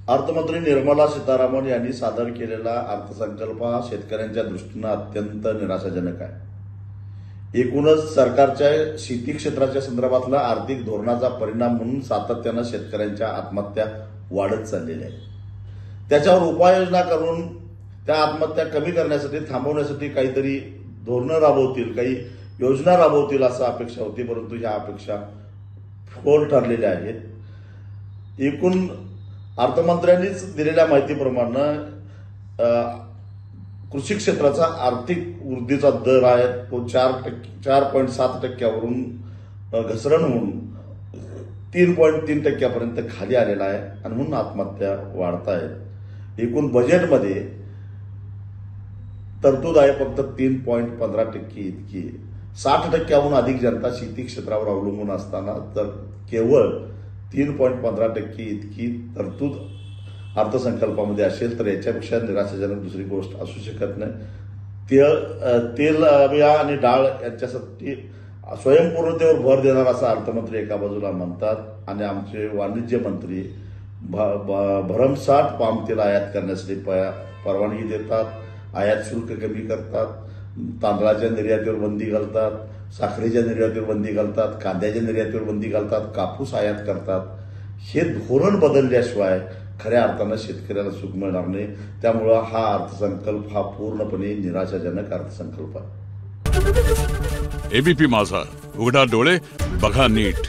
अर्थमंत्री निर्मला सीतारामन यांनी सादर केलेला अर्थसंकल्प हा शेतकऱ्यांच्या दृष्टीने अत्यंत निराशाजनक आहे। एकूणच सरकारच्या शेती क्षेत्राच्या संदर्भातला आर्थिक धोरणाचा परिणाम म्हणून सातत्याने शेतकऱ्यांच्या आत्महत्या वाढत चाललेल्या आहेत। त्याच्यावर उपाययोजना करून त्या आत्महत्या कमी करण्यासाठी थांबवण्यासाठी काहीतरी धोरणं राबवतील, काही योजना राबवतील असं अपेक्षा होती, परंतु ह्या अपेक्षा फोल ठरलेल्या आहेत। एकूण अर्थमंत्र्यांनीच दिलेल्या माहितीप्रमाणे कृषी क्षेत्राचा आर्थिक वृद्धीचा दर आहे तो 4.7% घसरण होऊन 3.3% खाली आलेला आहे आणि म्हणून आत्महत्या वाढत आहेत। एकूण बजेटमध्ये तरतूद आहे फक्त 3.15% इतकी। 60%हून अधिक जनता शेती क्षेत्रावर अवलंबून असताना तर केवळ 3.15% इतकी तरतूद अर्थसंकल्पामध्ये असेल तर याच्यापेक्षा निराशाजनक दुसरी गोष्ट असू शकत नाही। तेलबिया आणि डाळ यांच्यासाठी स्वयंपूर्णतेवर भर देणार असं अर्थमंत्री एका बाजूला म्हणतात आणि आमचे वाणिज्य मंत्री भरमसाठ पाम तेल आयात करण्यासाठी परवानगी देतात, आयात शुल्क कमी करतात, तांदळाच्या निर्यातीवर बंदी घालतात, साखरेच्या निर्यातीवर बंदी घालतात, कांद्याच्या निर्यातीवर बंदी घालतात, कापूस आयात करतात। हे धोरण बदलल्याशिवाय खऱ्या अर्थानं शेतकऱ्याला सुख मिळणार नाही। त्यामुळे हा अर्थसंकल्प हा पूर्णपणे निराशाजनक अर्थसंकल्प आहे। एबीपी माझा, उघडा डोळे बघा नीट।